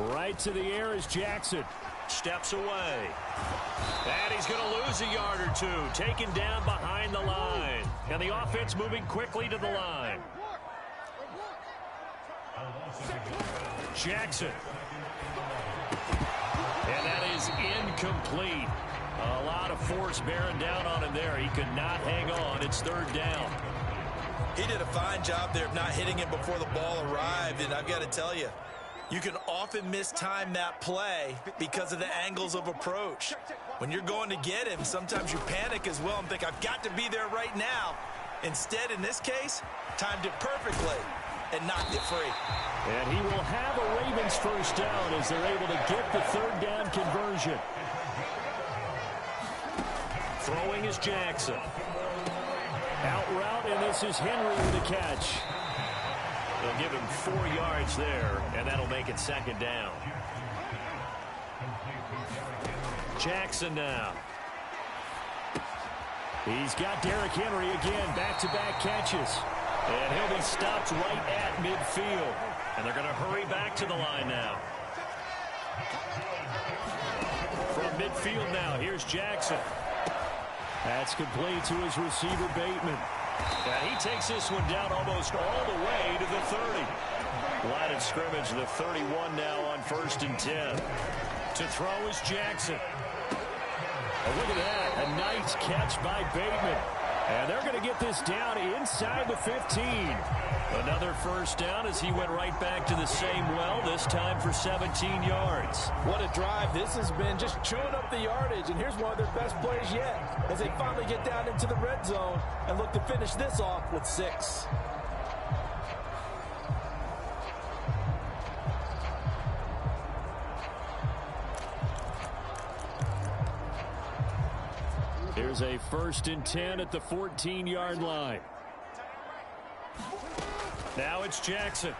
Right to the air is Jackson. Steps away. And he's going to lose a yard or two. Taken down behind the line. And the offense moving quickly to the line. Jackson. And that is incomplete. A lot of force bearing down on him there. He could not hang on. It's third down. He did a fine job there of not hitting him before the ball arrived. And I've got to tell you, you can often mistime that play because of the angles of approach. When you're going to get him, sometimes you panic as well and think, I've got to be there right now. Instead, in this case, timed it perfectly and knocked it free. And he will have a Ravens first down as they're able to get the third down conversion. Throwing is Jackson. Out route, and this is Henry with a catch. They'll give him 4 yards there, and that'll make it second down. Jackson now. He's got Derrick Henry again, back-to-back catches. And he'll be stopped right at midfield. And they're going to hurry back to the line now. From midfield now, here's Jackson. That's complete to his receiver, Bateman. And he takes this one down almost all the way to the 30. Line of scrimmage, the 31 now on 1st and 10. To throw is Jackson. Oh, look at that. A nice catch by Bateman. And they're going to get this down inside the 15. Another first down as he went right back to the same well, this time for 17 yards. What a drive this has been, just chewing up the yardage. And here's one of their best plays yet as they finally get down into the red zone and look to finish this off with 6. Here's a 1st and 10 at the 14-yard line. Now it's Jackson.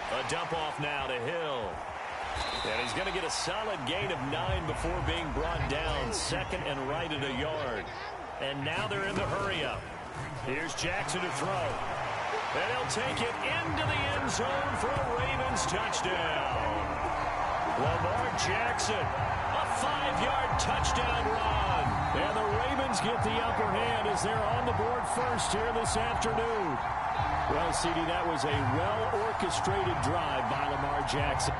A dump off now to Hill. And he's going to get a solid gain of 9 before being brought down. 2nd and right at a yard. And now they're in the hurry-up. Here's Jackson to throw. And he'll take it into the end zone for a Ravens touchdown. Lamar Jackson, a 5-yard touchdown run. And the Ravens get the upper hand as they're on the board first here this afternoon. Well, CD, that was a well-orchestrated drive by Lamar Jackson.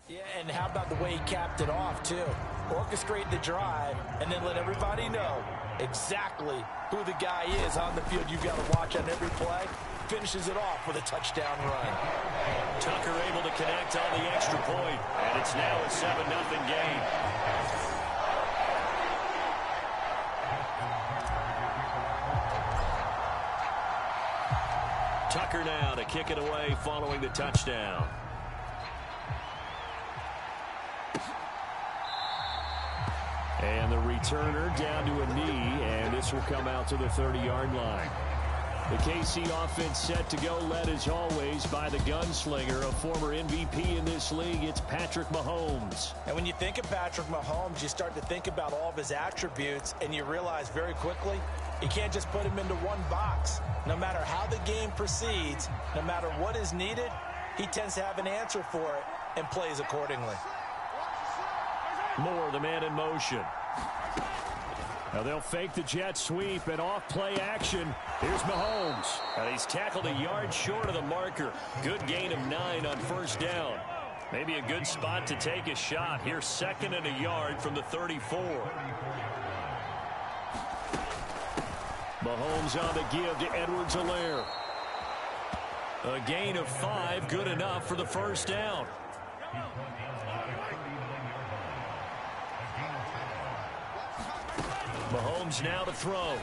Yeah, and how about the way he capped it off, too? Orchestrate the drive and then let everybody know exactly who the guy is on the field you've got to watch on every play. Finishes it off with a touchdown run. Tucker able to connect on the extra point, and it's now a 7-0 game. Tucker now to kick it away following the touchdown. And the returner down to a knee, and this will come out to the 30-yard line. The KC offense set to go, led as always by the gunslinger, a former MVP in this league. It's Patrick Mahomes. And when you think of Patrick Mahomes, you start to think about all of his attributes, and you realize very quickly you can't just put him into one box. No matter how the game proceeds, no matter what is needed, he tends to have an answer for it and plays accordingly. Moore, the man in motion. Now they'll fake the jet sweep and off play action. Here's Mahomes. And he's tackled a yard short of the marker. Good gain of 9 on first down. Maybe a good spot to take a shot. Here's 2nd and a yard from the 34. Mahomes on the give to Edwards-Helaire. A gain of 5, good enough for the first down. Mahomes now to throw.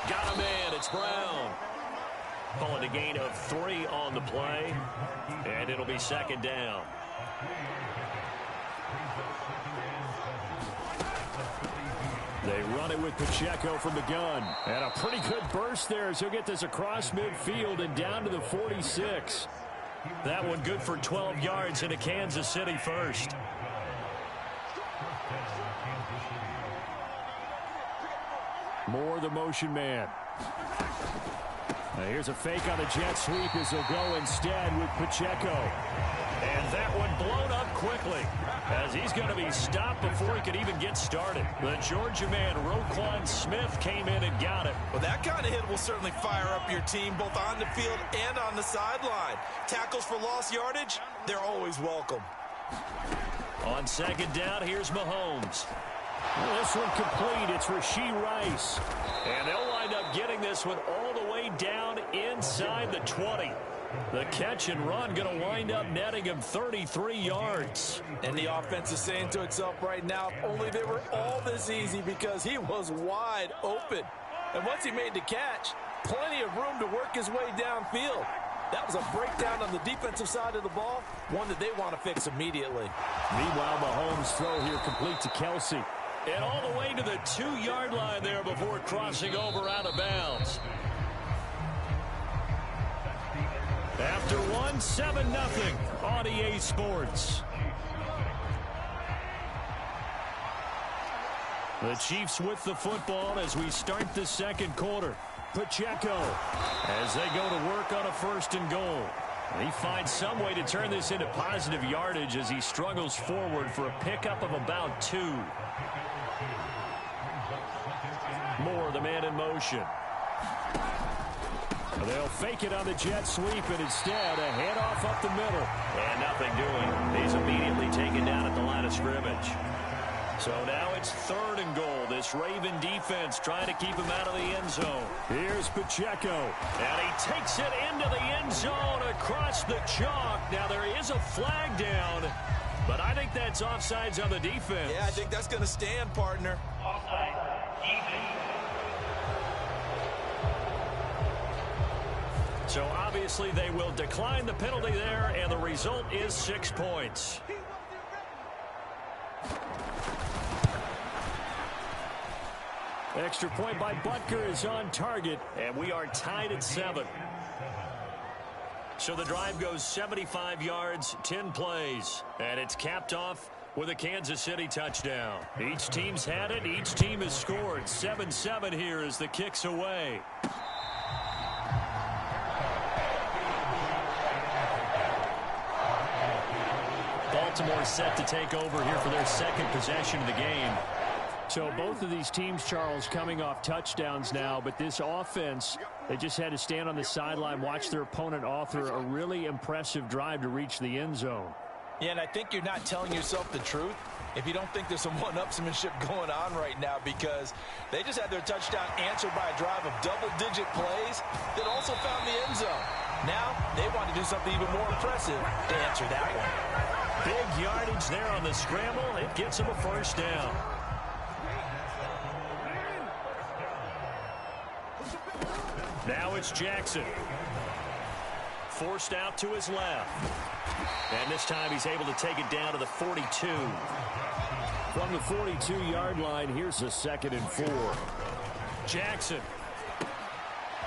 Got a man, it's Brown. Calling a gain of 3 on the play, and it'll be 2nd down. They run it with Pacheco from the gun. And a pretty good burst there as he'll get this across midfield and down to the 46. That one good for 12 yards in a Kansas City first. Moore, the motion man. Now here's a fake on the jet sweep as they'll go instead with Pacheco. And that one blown up quickly as he's going to be stopped before he could even get started. The Georgia man, Roquan Smith, came in and got it. Well, that kind of hit will certainly fire up your team both on the field and on the sideline. Tackles for lost yardage, they're always welcome. On 2nd down, here's Mahomes. This one complete. It's Rashee Rice. And they'll wind up getting this one all the way down inside the 20. The catch and run going to wind up netting him 33 yards. And the offense is saying to itself right now, if only they were all this easy, because he was wide open. And once he made the catch, plenty of room to work his way downfield. That was a breakdown on the defensive side of the ball, one that they want to fix immediately. Meanwhile, Mahomes' throw here complete to Kelsey. And all the way to the 2-yard line there before crossing over out of bounds. After 7-0 on EA Sports. The Chiefs with the football as we start the 2nd quarter. Pacheco as they go to work on a 1st and goal. He finds some way to turn this into positive yardage as he struggles forward for a pickup of about 2. Moore, the man in motion. They'll fake it on the jet sweep, and instead a handoff up the middle. And nothing doing. He's immediately taken down at the line of scrimmage. So now it's 3rd and goal. This Raven defense trying to keep him out of the end zone. Here's Pacheco. And he takes it into the end zone across the chalk. Now there is a flag down, but I think that's offsides on the defense. Yeah, I think that's going to stand, partner. Offside. So obviously they will decline the penalty there, and the result is 6 points. Extra point by Butker is on target. And we are tied at 7. So the drive goes 75 yards, 10 plays. And it's capped off with a Kansas City touchdown. Each team's had it. Each team has scored. 7-7 here as the kick's away. Baltimore set to take over here for their 2nd possession of the game. So both of these teams, Charles, coming off touchdowns now, but this offense, they just had to stand on the sideline, watch their opponent author a really impressive drive to reach the end zone. Yeah, and I think you're not telling yourself the truth if you don't think there's some one-upsmanship going on right now, because they just had their touchdown answered by a drive of double-digit plays that also found the end zone. Now they want to do something even more impressive to answer that one. Big yardage there on the scramble. It gets them a first down. Now it's Jackson. Forced out to his left. And this time he's able to take it down to the 42. From the 42-yard line, here's a 2nd and 4. Jackson.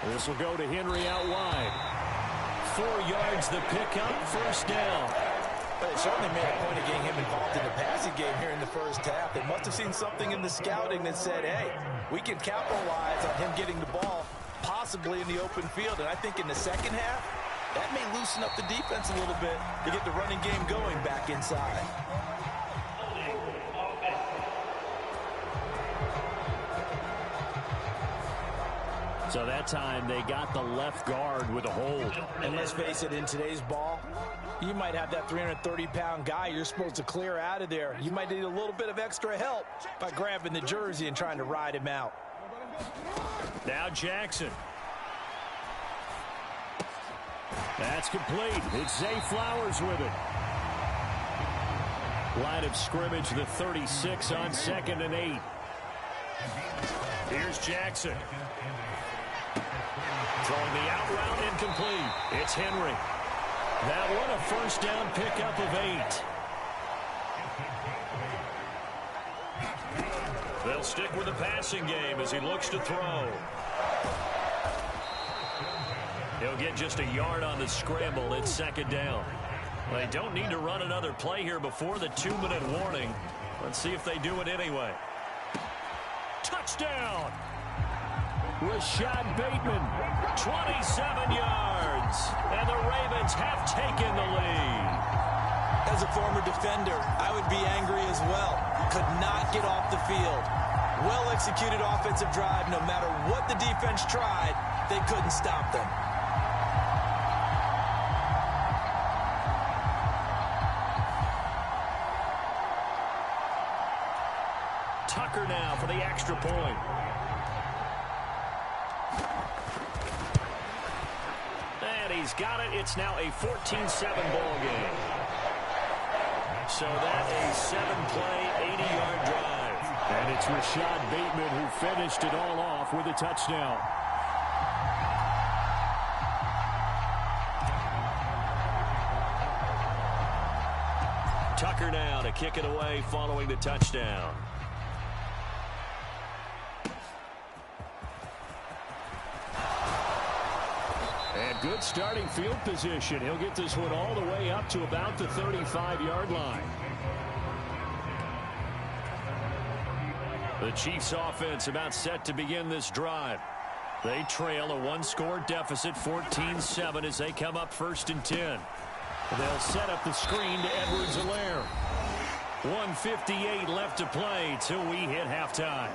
This will go to Henry out wide. 4 yards the pickup, first down. But it certainly made a point of getting him involved in the passing game here in the first half. They must have seen something in the scouting that said, hey, we can capitalize on him getting the ball possibly in the open field. And I think in the second half, that may loosen up the defense a little bit to get the running game going back inside. So that time they got the left guard with a hold. And let's face it, in today's ball, you might have that 330-pound guy you're supposed to clear out of there. You might need a little bit of extra help by grabbing the jersey and trying to ride him out. Now Jackson. That's complete. It's Zay Flowers with it. Line of scrimmage, the 36 on 2nd and 8. Here's Jackson. Throwing the out route, incomplete. It's Henry. That one a first down pickup of 8. They'll stick with the passing game as he looks to throw. He'll get just a yard on the scramble. It's 2nd down. They don't need to run another play here before the 2-minute warning. Let's see if they do it anyway. Touchdown! Rashad Bateman. 27 yards. And the Ravens have taken the lead. As a former defender, I would be angry as well. Could not get off the field. Well-executed offensive drive. No matter what the defense tried, they couldn't stop them. Tucker now for the extra point. And he's got it. It's now a 14-7 ball game. So that a 7-play, 80-yard drive. And it's Rashad Bateman who finished it all off with a touchdown. Tucker now to kick it away following the touchdown. And good starting field position. He'll get this one all the way up to about the 35-yard line. The Chiefs offense about set to begin this drive. They trail a 1-score deficit, 14-7, as they come up 1st and 10. They'll set up the screen to Edwards-Helaire. 1:58 left to play till we hit halftime.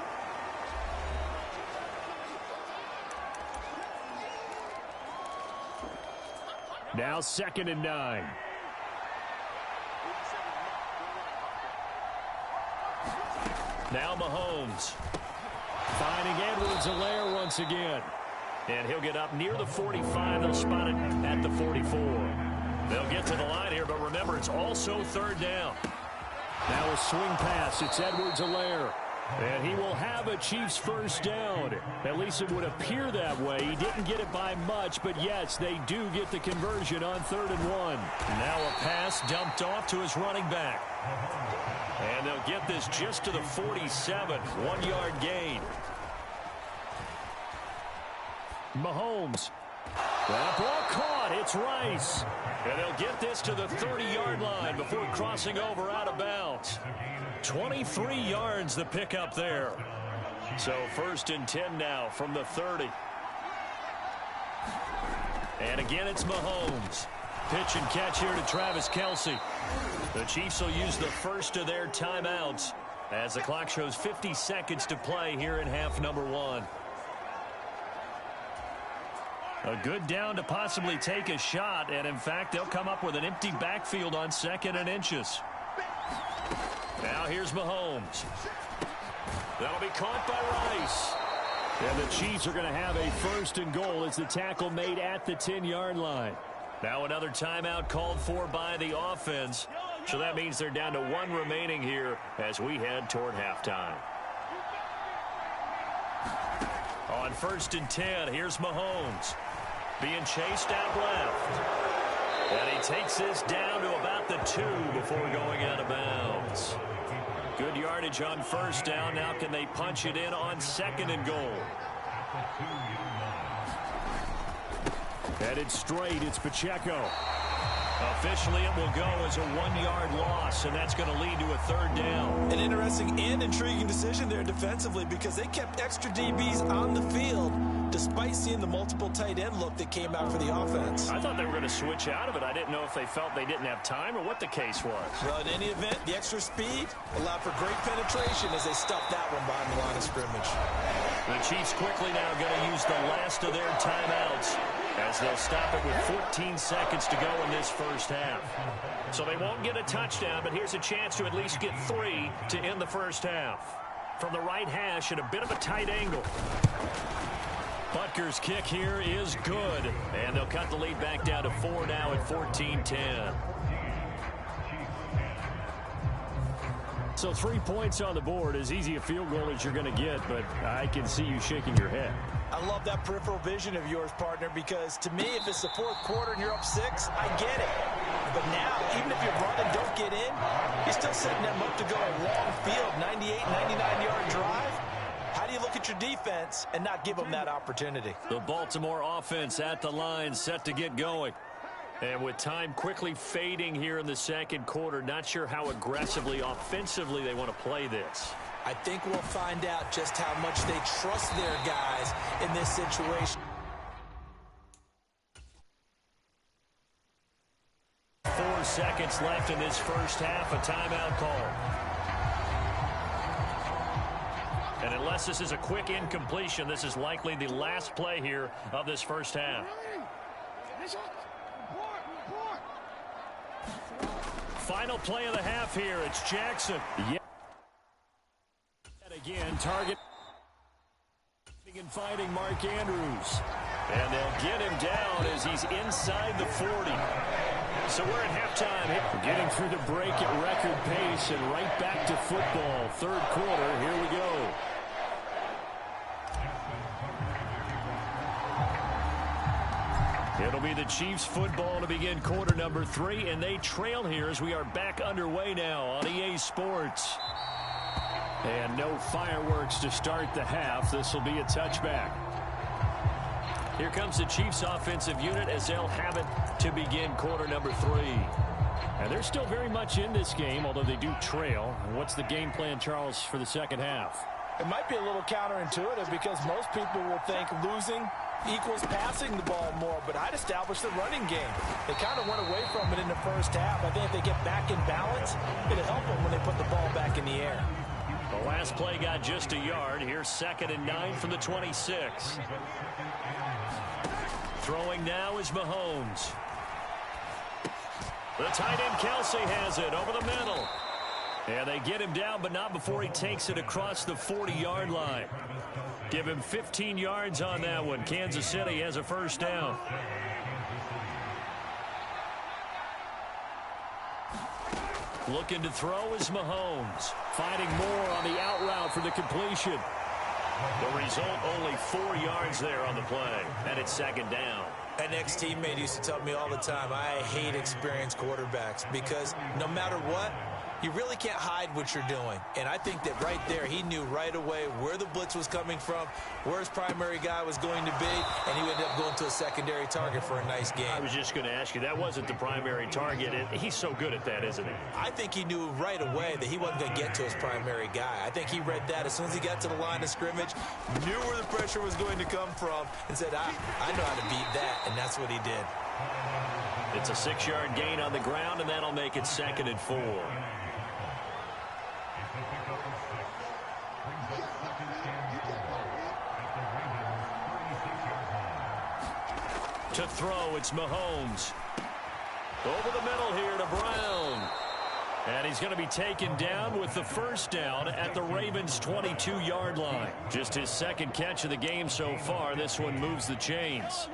Now 2nd and 9. Now Mahomes. Finding Edwards-Helaire once again. And he'll get up near the 45. They'll spot it at the 44. They'll get to the line here, but remember, it's also 3rd down. Now a swing pass. It's Edwards-Helaire. And he will have a Chiefs first down. At least it would appear that way. He didn't get it by much, but yes, they do get the conversion on 3rd and 1. Now a pass dumped off to his running back. And they'll get this just to the 47. 1-yard gain. Mahomes. That ball caught. It's Rice. And they'll get this to the 30-yard line before crossing over out of bounds. 23 yards the pickup there. So 1st and 10 now from the 30. And again, it's Mahomes. Pitch and catch here to Travis Kelce. The Chiefs will use the first of their timeouts as the clock shows 50 seconds to play here in half number 1. A good down to possibly take a shot, and in fact, they'll come up with an empty backfield on 2nd and inches. Now here's Mahomes. That'll be caught by Rice. And the Chiefs are going to have a 1st and goal as the tackle made at the 10-yard line. Now another timeout called for by the offense. So that means they're down to 1 remaining here as we head toward halftime. On 1st and 10, here's Mahomes. Being chased out left. And he takes this down to about the 2 before going out of bounds. Good yardage on 1st down. Now can they punch it in on 2nd and goal? Headed straight, it's Pacheco. Officially, it will go as a 1-yard loss, and that's going to lead to a 3rd down. An interesting and intriguing decision there defensively because they kept extra DBs on the field despite seeing the multiple tight end look that came out for the offense. I thought they were going to switch out of it. I didn't know if they felt they didn't have time or what the case was. Well, in any event, the extra speed allowed for great penetration as they stuffed that one behind the line of scrimmage. The Chiefs quickly now going to use the last of their timeouts as they'll stop it with 14 seconds to go in this 1st half. So they won't get a touchdown, but here's a chance to at least get 3 to end the 1st half. From the right hash at a bit of a tight angle. Butker's kick here is good, and they'll cut the lead back down to 4 now at 14-10. So 3 points on the board, as easy a field goal as you're going to get, but I can see you shaking your head. I love that peripheral vision of yours, partner, because to me, if it's the 4th quarter and you're up 6, I get it. But now, even if you're running, don't get in, you're still setting them up to go a long field, 98, 99-yard drive. How do you look at your defense and not give them that opportunity? The Baltimore offense at the line, set to get going. And with time quickly fading here in the 2nd quarter, not sure how aggressively, offensively they want to play this. I think we'll find out just how much they trust their guys in this situation. 4 seconds left in this 1st half, a timeout call. And unless this is a quick incompletion, this is likely the last play here of this 1st half. Final play of the half here. It's Jackson. Yeah. Again, target and fighting Mark Andrews. And they'll get him down as he's inside the 40. So we're at halftime. We're getting through the break at record pace and right back to football. 3rd quarter, here we go. It'll be the Chiefs football to begin quarter number 3, and they trail here as we are back underway now on EA Sports. And no fireworks to start the half. This will be a touchback. Here comes the Chiefs offensive unit as they'll have it to begin quarter number 3. And they're still very much in this game, although they do trail. And what's the game plan, Charles, for the 2nd half? It might be a little counterintuitive because most people will think losing equals passing the ball more, but I'd establish the running game. They kind of went away from it in the 1st half. I think if they get back in balance, it'll help them when they put the ball back in the air. The last play got just a yard. Here's 2nd and 9 from the 26. Throwing now is Mahomes. The tight end Kelsey has it over the middle. And they get him down, but not before he takes it across the 40-yard line. Give him 15 yards on that one. Kansas City has a 1st down. Looking to throw is Mahomes. Finding more on the out route for the completion. The result, only 4 yards there on the play. And it's 2nd down. An ex-teammate used to tell me all the time, I hate experienced quarterbacks because no matter what, you really can't hide what you're doing. And I think that right there, he knew right away where the blitz was coming from, where his primary guy was going to be, and he ended up going to a secondary target for a nice game. I was just going to ask you, that wasn't the primary target. He's so good at that, isn't he? I think he knew right away that he wasn't going to get to his primary guy. I think he read that as soon as he got to the line of scrimmage, knew where the pressure was going to come from, and said, I know how to beat that, and that's what he did. It's a 6-yard gain on the ground, and that'll make it 2nd and 4. To throw, it's Mahomes. Over the middle here to Brown. And he's going to be taken down with the first down at the Ravens' 22-yard line. Just his second catch of the game so far. This one moves the chains.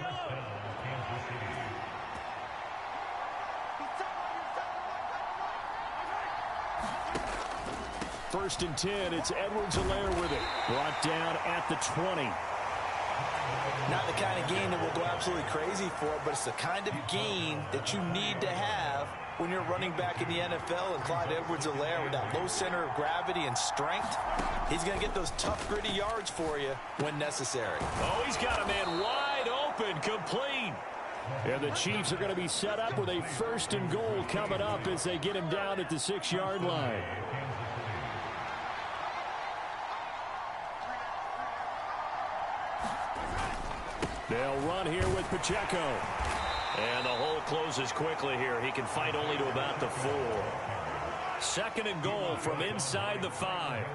First and 10, it's Edwards-Helaire with it. Brought down at the 20. Not the kind of gain that will go absolutely crazy for, but it's the kind of gain that you need to have when you're running back in the NFL. And Clyde Edwards-Helaire, with that low center of gravity and strength, he's going to get those tough, gritty yards for you when necessary. Oh, he's got a man wide open, complete. And the Chiefs are going to be set up with a first and goal coming up as they get him down at the 6-yard line. They'll run here with Pacheco. And the hole closes quickly here. He can fight only to about the 4. Second and goal from inside the 5.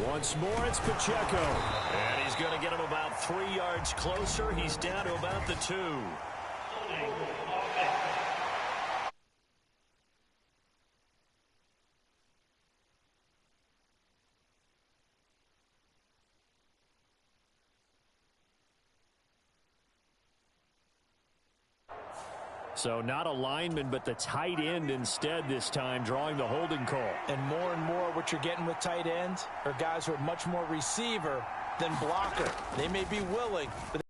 Once more, it's Pacheco. And he's going to get him about 3 yards closer. He's down to about the 2. So not a lineman, but the tight end instead this time, drawing the holding call. And more what you're getting with tight ends are guys who are much more receiver than blocker. They may be willing, but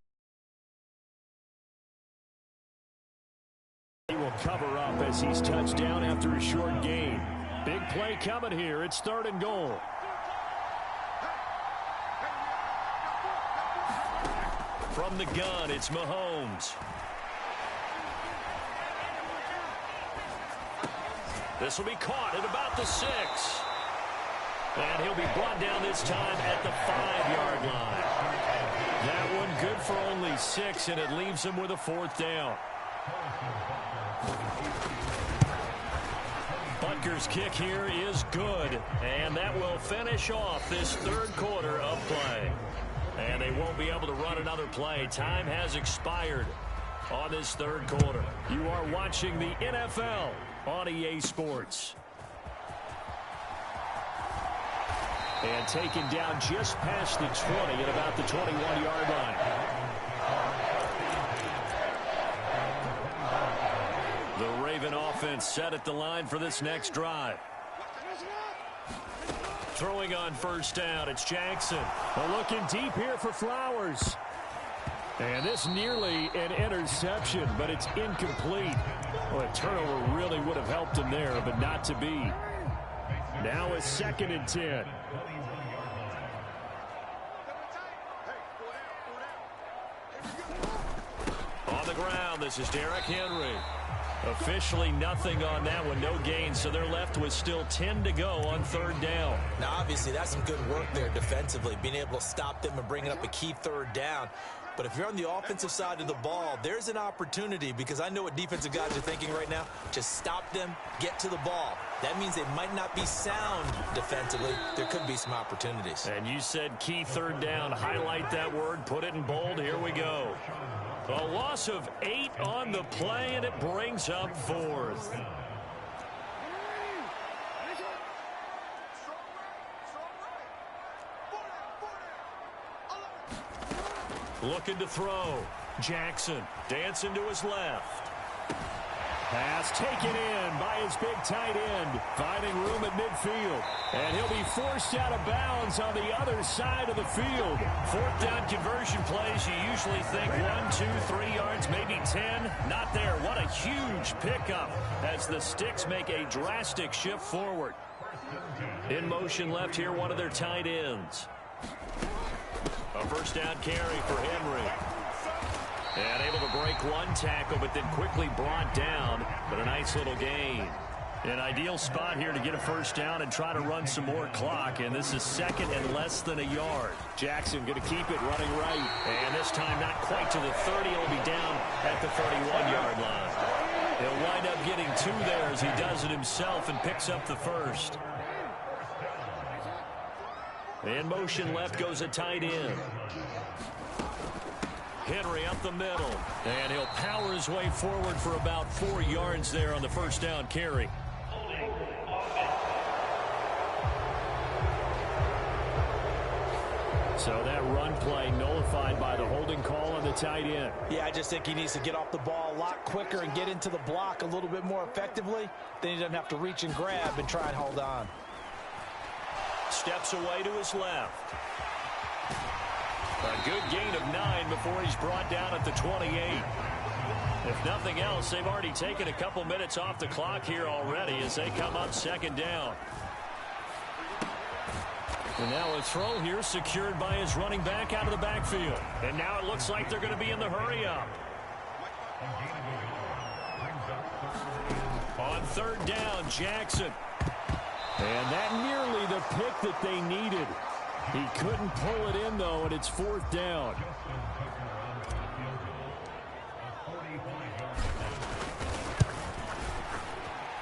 he will cover up as he's touched down after a short gain. Big play coming here. It's third and goal. From the gun, it's Mahomes. This will be caught at about the 6. And he'll be brought down this time at the 5-yard line. That one good for only 6, and it leaves him with a 4th down. Butker's kick here is good, and that will finish off this third quarter of play. And they won't be able to run another play. Time has expired on this third quarter. You are watching the NFL on EA Sports. And taken down just past the 20 at about the 21-yard line. The Raven offense set at the line for this next drive. Throwing on first down, it's Jackson. Looking deep here for Flowers. And this nearly an interception, but it's incomplete. Well, a turnover really would have helped him there, but not to be. Now a 2nd and 10. On the ground, this is Derrick Henry. Officially nothing on that one, no gain, so they're left with still 10 to go on third down. Now, obviously, that's some good work there defensively, being able to stop them and bringing up a key third down. But if you're on the offensive side of the ball, there's an opportunity, because I know what defensive guys are thinking right now. Just stop them, get to the ball. That means they might not be sound defensively. There could be some opportunities. And you said key third down. Highlight that word, put it in bold. Here we go. A loss of 8 on the play, and it brings up 4th. Looking to throw. Jackson dancing to his left. Pass taken in by his big tight end, finding room at midfield. And he'll be forced out of bounds on the other side of the field. 4th down conversion plays, you usually think 1, 2, 3 yards, maybe 10. Not there. What a huge pickup as the Sticks make a drastic shift forward. In motion left here, one of their tight ends. A first down carry for Henry. And able to break one tackle, but then quickly brought down. But a nice little gain. An ideal spot here to get a first down and try to run some more clock. And this is 2nd and less than a yard. Jackson going to keep it running right. And this time not quite to the 30. It'll be down at the 31-yard line. He'll wind up getting 2 there as he does it himself and picks up the first. In motion left goes a tight end. Henry up the middle. And he'll power his way forward for about 4 yards there on the first down carry. So that run play nullified by the holding call on the tight end. Yeah, I just think he needs to get off the ball a lot quicker and get into the block a little bit more effectively. Then he doesn't have to reach and grab and try and hold on. Steps away to his left. A good gain of 9 before he's brought down at the 28. If nothing else, they've already taken a couple minutes off the clock here already as they come up second down. And now a throw here secured by his running back out of the backfield. And now it looks like they're going to be in the hurry-up. On third down, Jackson. And that nearly the pick that they needed. He couldn't pull it in, though, and it's fourth down.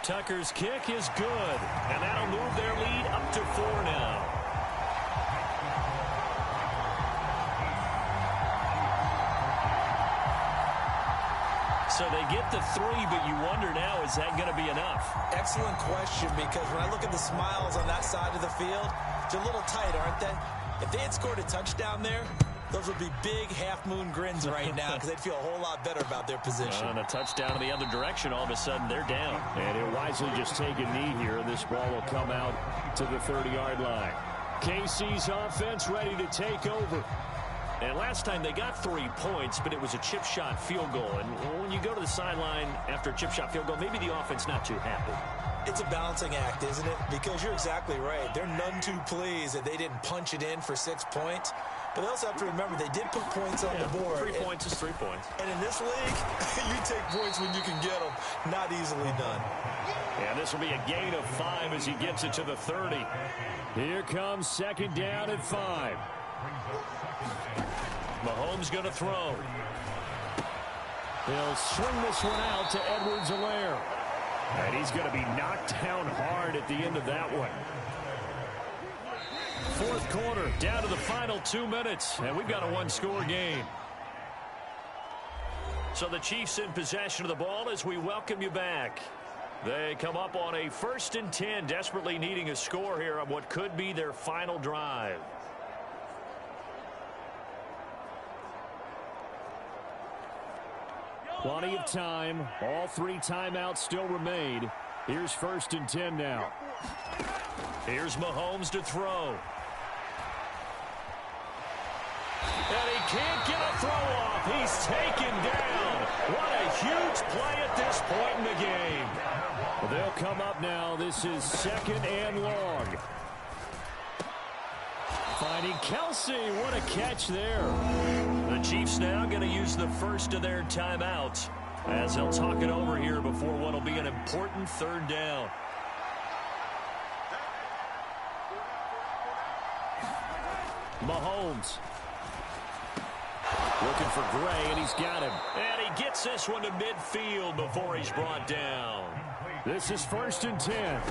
Tucker's kick is good, and that'll move their lead up to 4 now. So they get the 3, but you wonder now, is that going to be enough? Excellent question, because when I look at the smiles on that side of the field, they're a little tight, aren't they? If they had scored a touchdown there, those would be big half-moon grins right now because they'd feel a whole lot better about their position. And a touchdown in the other direction, all of a sudden they're down. And he'll wisely just take a knee here, and this ball will come out to the 30-yard line. KC's offense ready to take over. And last time they got 3 points, but it was a chip shot field goal. And when you go to the sideline after a chip shot field goal, maybe the offense not too happy. It's a balancing act, isn't it? Because you're exactly right. They're none too pleased that they didn't punch it in for 6 points. But they also have to remember they did put points on the board. 3 points is 3 points. And in this league, you take points when you can get them. Not easily done. And this will be a gain of 5 as he gets it to the 30. Here comes second down at 5. Mahomes going to throw. He'll swing this one out to Edwards-Helaire. And he's going to be knocked down hard at the end of that one. Fourth quarter, down to the final 2 minutes, and we've got a one-score game. So the Chiefs in possession of the ball as we welcome you back. They come up on a 1st and 10, desperately needing a score here on what could be their final drive. Plenty of time. All 3 timeouts still remain. Here's 1st and 10 now. Here's Mahomes to throw. And he can't get a throw off. He's taken down. What a huge play at this point in the game. Well, they'll come up now. This is 2nd and long. Finding Kelsey. What a catch there. The Chiefs now going to use the first of their timeouts as they'll talk it over here before what will be an important 3rd down. Mahomes. Looking for Gray, and he's got him. And he gets this one to midfield before he's brought down. This is 1st and 10.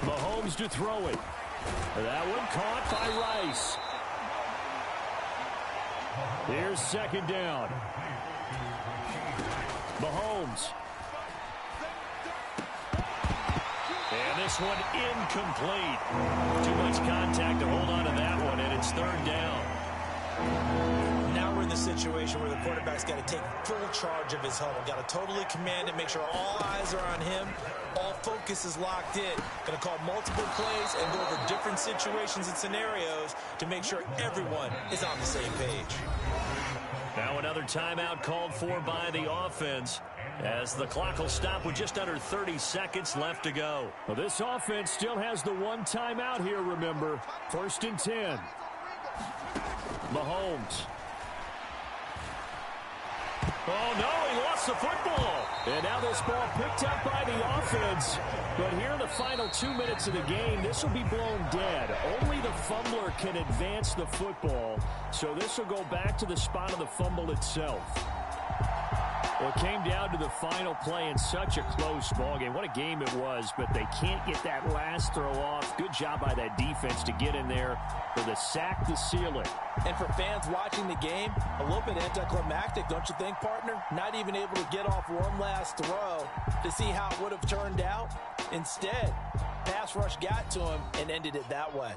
Mahomes to throw it. That one caught by Rice. Here's 2nd down. Mahomes. And this one incomplete. Too much contact to hold on to that one, and it's 3rd down. Now we're in the situation where the quarterback's got to take full charge of his huddle. Got to totally command it, make sure all eyes are on him. All focus is locked in. Going to call multiple plays and go over different situations and scenarios to make sure everyone is on the same page. Now another timeout called for by the offense as the clock will stop with just under 30 seconds left to go. Well, this offense still has the 1 timeout here, remember. 1st and 10. Mahomes. Oh, no, he lost the football. And now this ball picked up by the offense. But here in the final 2 minutes of the game, this will be blown dead. Only the fumbler can advance the football. So this will go back to the spot of the fumble itself. Well, it came down to the final play in such a close ballgame. What a game it was, but they can't get that last throw off. Good job by that defense to get in there for the sack to seal it. And for fans watching the game, a little bit anticlimactic, don't you think, partner? Not even able to get off one last throw to see how it would have turned out. Instead, pass rush got to him and ended it that way.